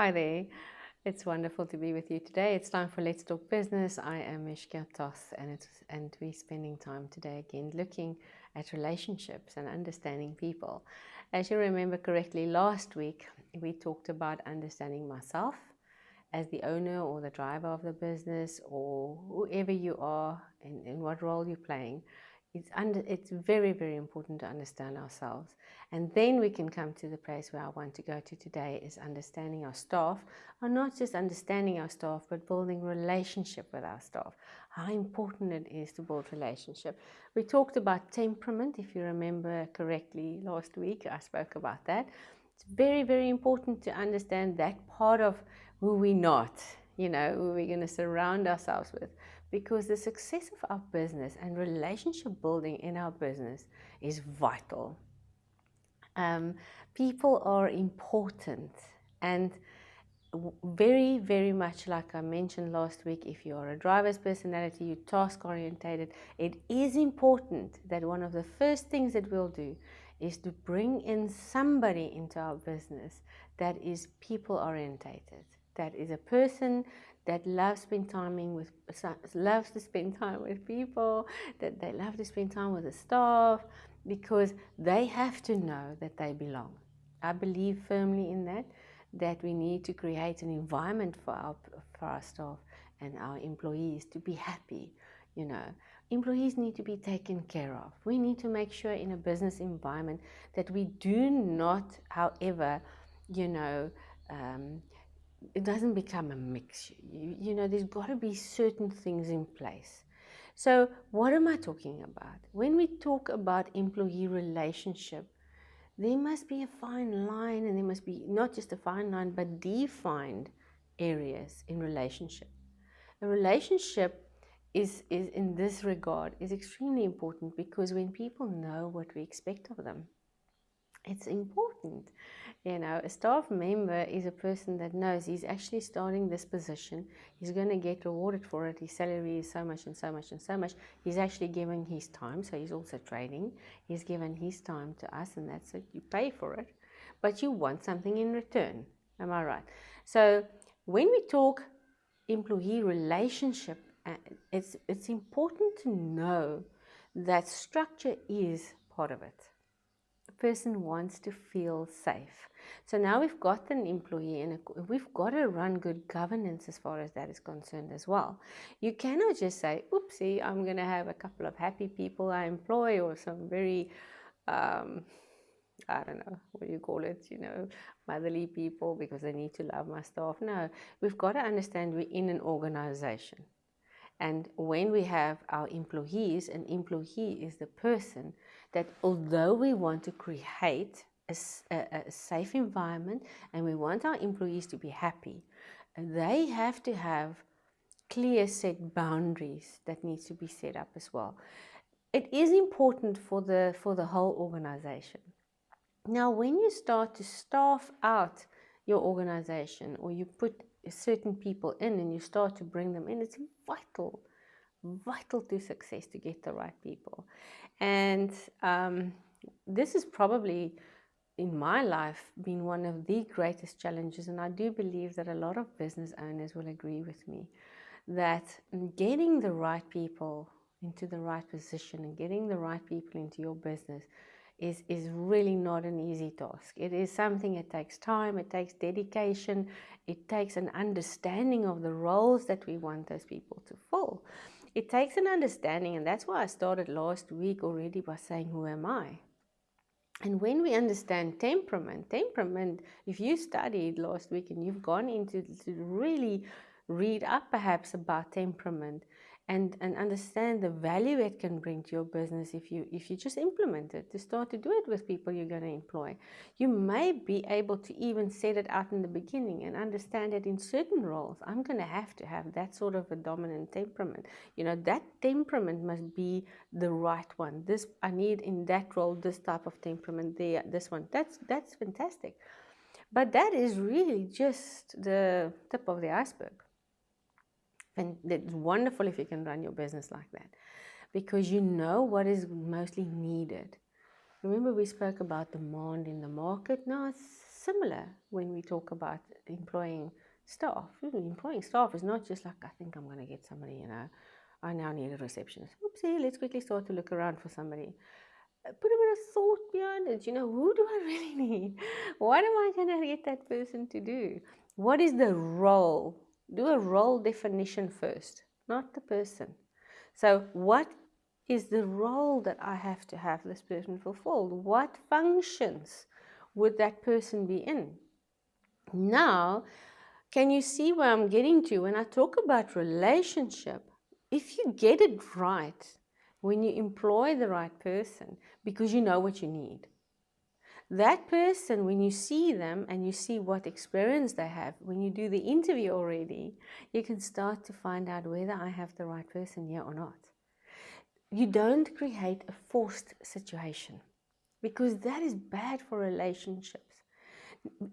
Hi there. It's wonderful to be with you today. It's time for Let's Talk Business. I am Mishka Toth, and we're spending time today again looking at relationships and understanding people. As you remember correctly, last week we talked about understanding myself as the owner or the driver of the business, or whoever you are and in what role you're playing. It's very, very important to understand ourselves. And then we can come to the place where I want to go to today is understanding our staff, or not just understanding our staff, but building relationship with our staff. How important it is to build relationship. We talked about temperament, if you remember correctly last week, I spoke about that. It's very, very important to understand that part of who we're not, who we're going to surround ourselves with. Because the success of our business and relationship building in our business is vital. People are important, and very, very much like I mentioned last week, if you are a driver's personality, you're task orientated, it is important that one of the first things that we'll do is to bring in somebody into our business that is people orientated, that is a person that loves loves to spend time with people, that they love to spend time with the staff, because they have to know that they belong. I believe firmly in that we need to create an environment for our staff and our employees to be happy. Employees need to be taken care of. We need to make sure in a business environment that we do not, however, it doesn't become a mix. There's got to be certain things in place. So what am I talking about? When we talk about employee relationship, there must be a fine line, and there must be not just a fine line, but defined areas in relationship. A relationship is in this regard is extremely important, because when people know what we expect of them, it's important. A staff member is a person that knows he's actually starting this position. He's going to get rewarded for it. His salary is so much and so much and so much. He's actually giving his time, so he's also trading. He's given his time to us, and that's it. You pay for it, but you want something in return. Am I right? So when we talk employee relationship, it's important to know that structure is part of it. Person wants to feel safe. So now we've got an employee, and we've got to run good governance as far as that is concerned as well. You cannot just say, oopsie, I'm going to have a couple of happy people I employ, or some very, I don't know, what do you call it, motherly people, because they need to love my staff. No, we've got to understand we're in an organization. And when we have our employees, an employee is the person that, although we want to create a safe environment and we want our employees to be happy, they have to have clear set boundaries that needs to be set up as well. It is important for the whole organization. Now, when you start to staff out your organization, or you put certain people in and you start to bring them in, it's vital to success to get the right people. And this is probably, in my life, been one of the greatest challenges, and I do believe that a lot of business owners will agree with me, that getting the right people into the right position and getting the right people into your business is really not an easy task. It is something that takes time, it takes dedication, it takes an understanding of the roles that we want those people to fill. It takes an understanding, and that's why I started last week already by saying, who am I? And when we understand temperament, if you studied last week and you've gone into to really read up perhaps about temperament, and understand the value it can bring to your business if you just implement it, to start to do it with people you're going to employ. You may be able to even set it out in the beginning and understand that in certain roles, I'm going to have that sort of a dominant temperament. That temperament must be the right one. I need in that role this type of temperament there, this one. That's fantastic. But that is really just the tip of the iceberg. And it's wonderful if you can run your business like that, because you know what is mostly needed. Remember, we spoke about demand in the market. Now it's similar when we talk about employing staff. Employing staff is not just like, I think I'm going to get somebody, I now need a receptionist. Oopsie, let's quickly start to look around for somebody. Put a bit of thought behind it. Who do I really need? What am I going to get that person to do? What is the role? Do a role definition first, not the person. So what is the role that I have to have this person fulfill? What functions would that person be in? Now, can you see where I'm getting to when I talk about relationship? If you get it right, when you employ the right person, because you know what you need, that person, when you see them and you see what experience they have, when you do the interview already, you can start to find out whether I have the right person here or not. You don't create a forced situation, because that is bad for relationships.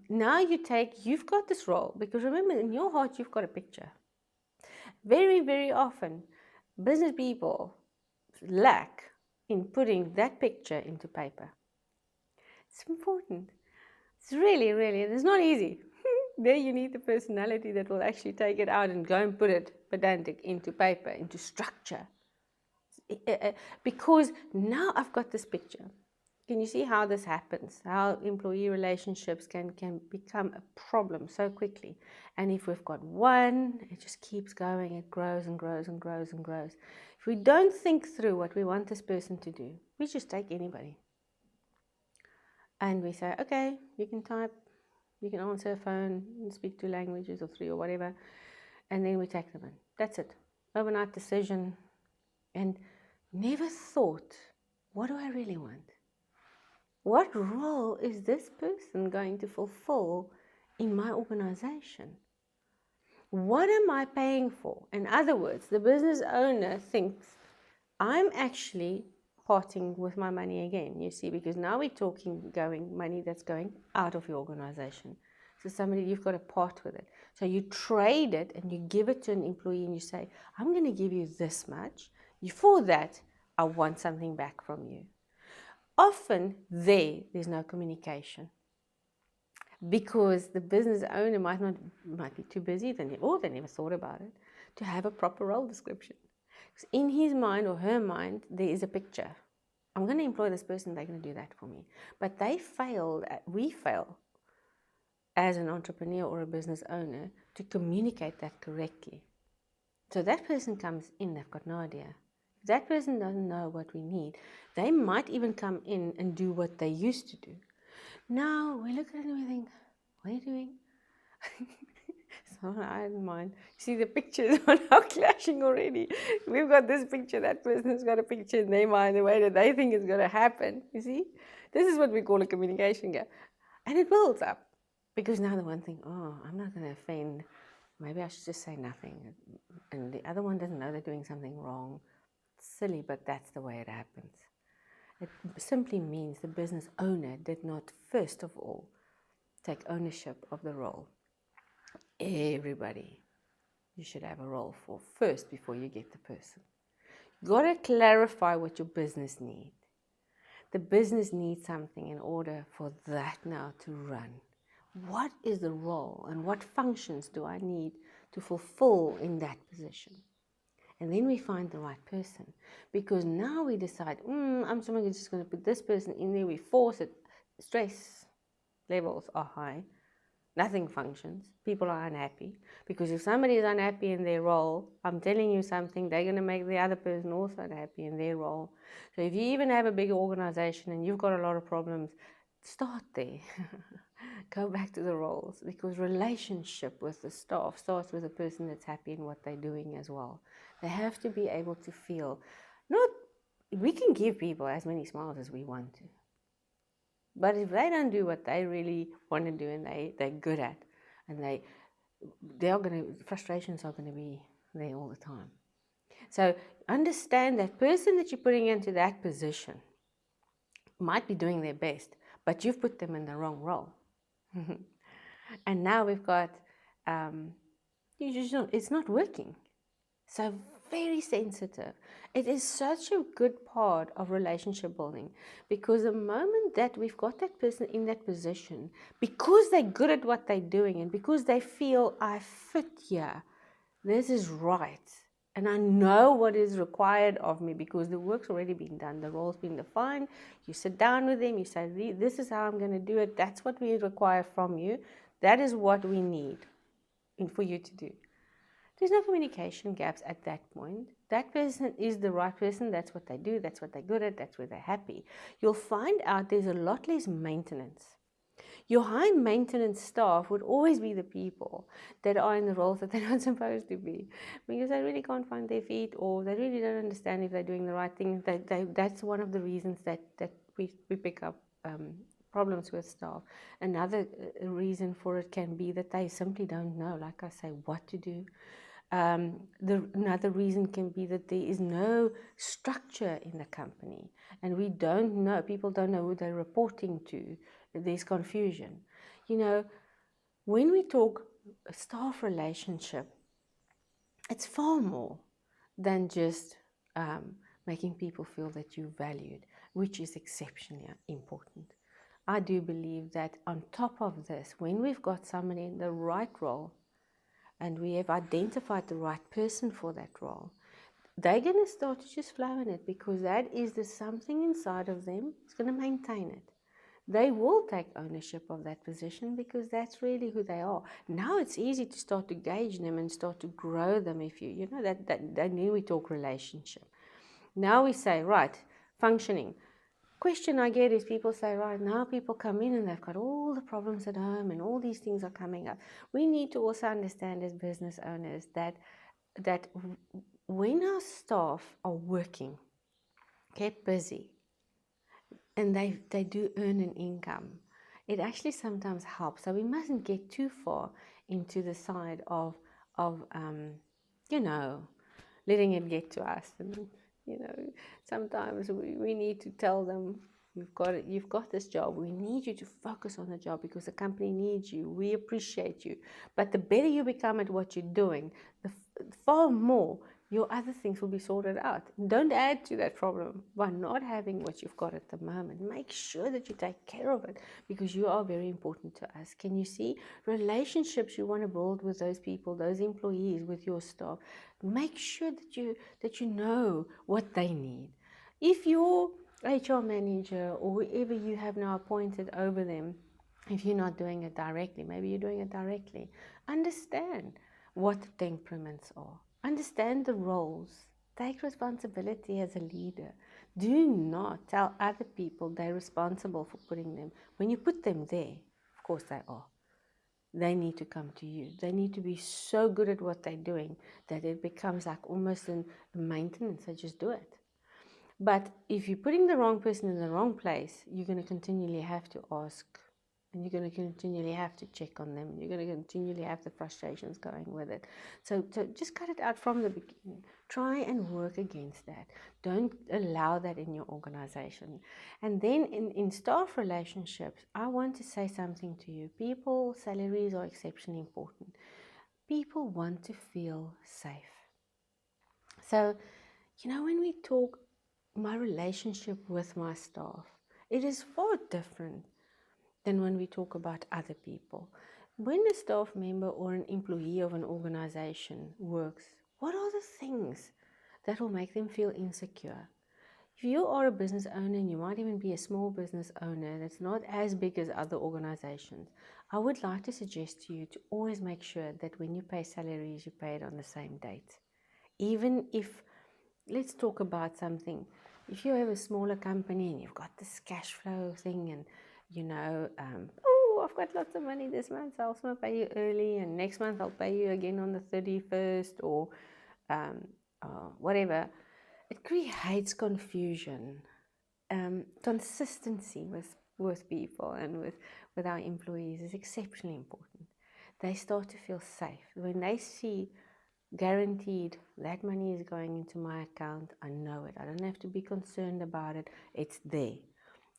Now you've got this role, because remember, in your heart, you've got a picture. Very, very often, business people lack in putting that picture into paper. It's important. It's really, really, it's not easy. There you need the personality that will actually take it out and go and put it pedantic into paper, into structure. Because now I've got this picture. Can you see how this happens? How employee relationships can become a problem so quickly. And if we've got one, it just keeps going. It grows and grows and grows and grows. If we don't think through what we want this person to do, we just take anybody. And we say, okay, you can type, you can answer a phone, and speak 2 languages or 3 or whatever. And then we take them in. That's it. Overnight decision. And never thought, what do I really want? What role is this person going to fulfill in my organization? What am I paying for? In other words, the business owner thinks, I'm actually parting with my money again, you see, because now we're talking money that's going out of your organization. So you've got to part with it. So you trade it and you give it to an employee and you say, I'm going to give you this much. For that, I want something back from you. Often there's no communication, because the business owner might be too busy, or they never thought about it, to have a proper role description. Because in his mind or her mind, there is a picture. I'm going to employ this person, they're going to do that for me. But we fail as an entrepreneur or a business owner to communicate that correctly. So that person comes in, they've got no idea. That person doesn't know what we need. They might even come in and do what they used to do. Now we look at it and we think, what are you doing? So I don't mind. See, the pictures are now clashing already. We've got this picture, that person's got a picture in their mind, the way that they think is going to happen. You see? This is what we call a communication gap. And it builds up. Because now the one thing, I'm not going to offend. Maybe I should just say nothing. And the other one doesn't know they're doing something wrong. Silly, but that's the way it happens. It simply means the business owner did not, first of all, take ownership of the role. Everybody you should have a role for first before you get the person. You've got to clarify what your business needs. The business needs something in order for that now to run. What is the role and what functions do I need to fulfill in that position? And then we find the right person, because now we decide, I'm just going to put this person in there. We force it. Stress levels are high. Nothing functions. People are unhappy, because if somebody is unhappy in their role, I'm telling you something, they're going to make the other person also unhappy in their role. So if you even have a big organization and you've got a lot of problems, start there. Go back to the roles, because relationship with the staff starts with a person that's happy in what they're doing as well. They have to be able to feel, we can give people as many smiles as we want to. But if they don't do what they really want to do and they're good at, and frustrations are going to be there all the time. So understand that person that you're putting into that position might be doing their best, but you've put them in the wrong role. And now we've got, it's not working. So very sensitive. It is such a good part of relationship building, because the moment that we've got that person in that position, because they're good at what they're doing and because they feel I fit here, this is right, and I know what is required of me because the work's already been done, the role's been defined. You sit down with them, you say, this is how I'm going to do it, that's what we require from you, that is what we need for you to do. There's no communication gaps at that point. That person is the right person, that's what they do, that's what they're good at, that's where they're happy. You'll find out there's a lot less maintenance. Your high maintenance staff would always be the people that are in the roles that they're not supposed to be, because they really can't find their feet, or they really don't understand if they're doing the right thing. That's one of the reasons that we pick up problems with staff. Another reason for it can be that they simply don't know, like I say, what to do. Another reason can be that there is no structure in the company, and we don't know, people don't know who they're reporting to. There's confusion. You know, when we talk staff relationship, it's far more than just making people feel that you're valued, which is exceptionally important. I do believe that on top of this, when we've got somebody in the right role, and we have identified the right person for that role, they're going to start to just flow in it, because that is the something inside of them is going to maintain it. They will take ownership of that position because that's really who they are. Now it's easy to start to gauge them and start to grow them. If you know that then we talk relationship. Now we say, right, functioning. Question I get is people say, right, now people come in and they've got all the problems at home and all these things are coming up. We need to also understand as business owners that when our staff are working, kept busy, and they do earn an income, it actually sometimes helps. So we mustn't get too far into the side of letting it get to us. And sometimes we need to tell them, you've got this job, we need you to focus on the job because the company needs you, we appreciate you. But the better you become at what you're doing, the far more your other things will be sorted out. Don't add to that problem by not having what you've got at the moment. Make sure that you take care of it, because you are very important to us. Can you see? Relationships you want to build with those people, those employees, with your staff. Make sure that you know what they need. If your HR manager or whoever you have now appointed over them, if you're not doing it directly, maybe you're doing it directly, understand what the temperaments are. Understand the roles. Take responsibility as a leader. Do not tell other people they're responsible for putting them. When you put them there, of course they are. They need to come to you. They need to be so good at what they're doing that it becomes like almost a maintenance. They just do it. But if you're putting the wrong person in the wrong place, you're going to continually have to ask, and you're going to continually have to check on them. You're going to continually have the frustrations going with it. So just cut it out from the beginning. Try and work against that. Don't allow that in your organization. And then in staff relationships, I want to say something to you. People, salaries are exceptionally important. People want to feel safe. So, when we talk my relationship with my staff, it is far different than when we talk about other people. When a staff member or an employee of an organization works, what are the things that will make them feel insecure? If you are a business owner, and you might even be a small business owner that's not as big as other organizations, I would like to suggest to you to always make sure that when you pay salaries, you pay it on the same date. Even if, let's talk about something. If you have a smaller company and you've got this cash flow thing, and I've got lots of money this month, so I'll also pay you early, and next month I'll pay you again on the 31st, or whatever. It creates confusion. Consistency with people and with our employees is exceptionally important. They start to feel safe. When they see guaranteed that money is going into my account, I know it. I don't have to be concerned about it. It's there.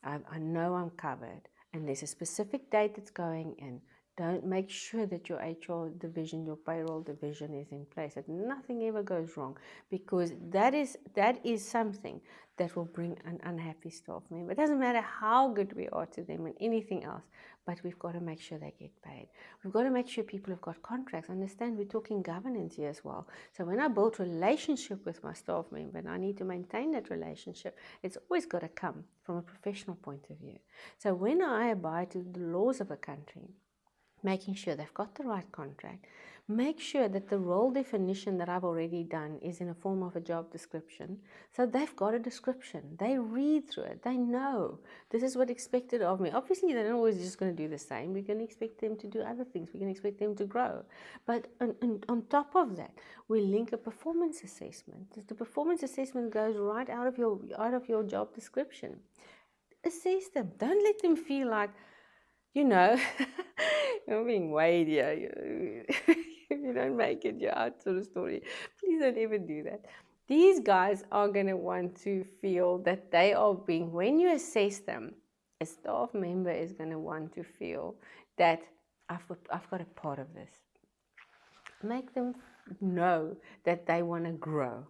I know I'm covered, and there's a specific date it's going in. Don't make sure that your HR division, your payroll division is in place, that nothing ever goes wrong, because that is something that will bring an unhappy staff member. It doesn't matter how good we are to them and anything else, but we've got to make sure they get paid. We've got to make sure people have got contracts. Understand, we're talking governance here as well. So when I build relationship with my staff member and I need to maintain that relationship, it's always got to come from a professional point of view. So when I abide to the laws of a country, making sure they've got the right contract, make sure that the role definition that I've already done is in a form of a job description. So they've got a description. They read through it. They know this is what's expected of me. Obviously, they're not always just going to do the same. We're going to expect them to do other things. We're going to expect them to grow. But on top of that, we link a performance assessment. The performance assessment goes right out of your job description. Assess them. Don't let them feel like, you're being weighed here. If you don't make it, you're out, sort of story. Please don't ever do that. These guys are going to want to feel that they are being, when you assess them, a staff member is going to want to feel that I've got a part of this. Make them know that they want to grow.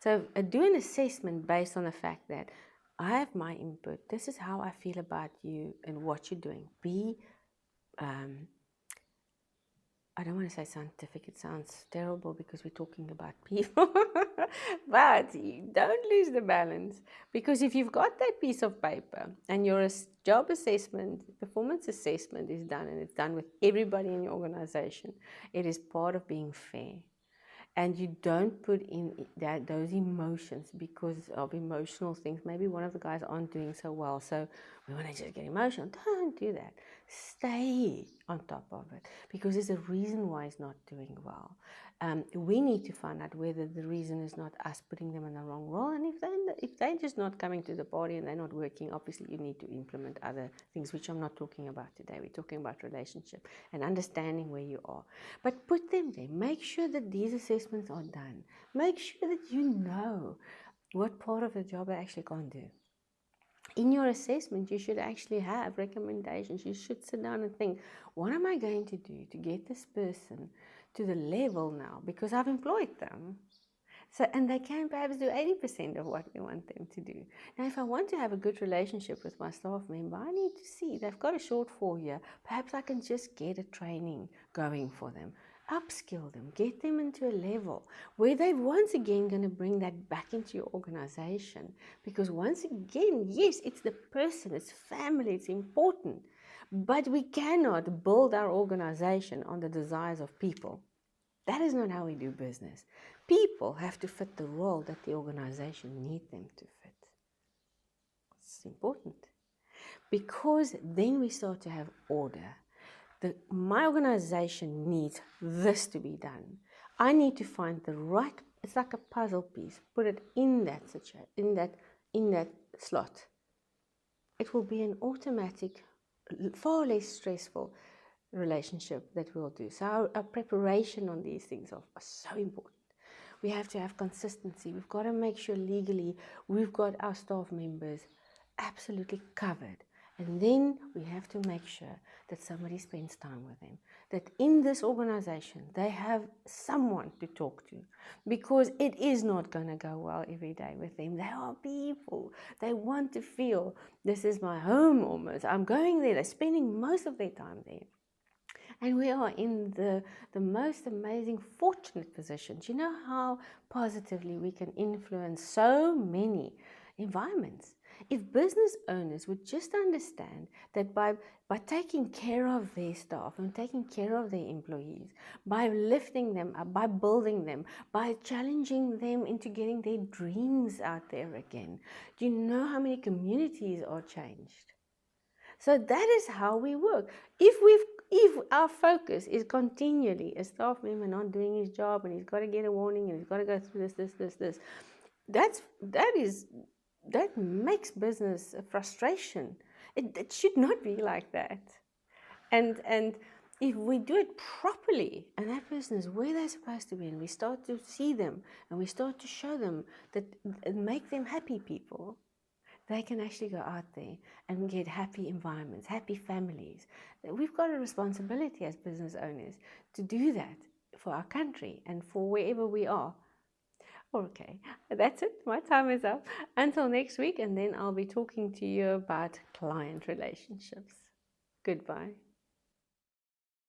So do an assessment based on the fact that I have my input. This is how I feel about you and what you're doing. Be I don't want to say scientific, it sounds terrible because we're talking about people, but don't lose the balance, because if you've got that piece of paper and your job assessment, performance assessment is done, and it's done with everybody in your organization, it is part of being fair. And you don't put in those emotions because of emotional things. Maybe one of the guys aren't doing so well, so we want to just get emotional. Don't do that. Stay on top of it, because there's a reason why he's not doing well. We need to find out whether the reason is not us putting them in the wrong role. And if they're just not coming to the party and they're not working, obviously you need to implement other things, which I'm not talking about today. We're talking about relationship and understanding where you are. But put them there. Make sure that these assessments are done. Make sure that you know what part of the job I actually can't do. In your assessment, you should actually have recommendations. You should sit down and think, what am I going to do to get this person to the level now? Because I've employed them. So, and they can perhaps do 80% of what we want them to do. Now, if I want to have a good relationship with my staff member, I need to see they've got a shortfall here. Perhaps I can just get a training going for them. Upskill them, get them into a level where they're once again going to bring that back into your organization. Because once again, yes, it's the person, it's family, it's important. But we cannot build our organization on the desires of people. That is not how we do business. People have to fit the role that the organization needs them to fit. It's important. Because then we start to have order. My organization needs this to be done. I need to find the right, it's like a puzzle piece, put it in that situation, in that slot. It will be an automatic, far less stressful relationship that we'll do. So our preparation on these things are so important. We have to have consistency. We've got to make sure legally we've got our staff members absolutely covered. And then we have to make sure that somebody spends time with them, that in this organization they have someone to talk to, because it is not going to go well every day with them. They are people. They want to feel this is my home almost. I'm going there. They're spending most of their time there. And we are in the most amazing, fortunate positions. You know how positively we can influence so many environments. If business owners would just understand that by taking care of their staff and taking care of their employees, by lifting them up, by building them, by challenging them into getting their dreams out there again, do you know how many communities are changed? So that is how we work. If our focus is continually a staff member not doing his job and he's got to get a warning and he's got to go through this, that makes business a frustration. It should not be like that. And if we do it properly and that person is where they're supposed to be, and we start to see them and we start to show them that and make them happy people, they can actually go out there and get happy environments, happy families. We've got a responsibility as business owners to do that for our country and for wherever we are. Okay, that's it. My time is up. Until next week, and then I'll be talking to you about client relationships. Goodbye.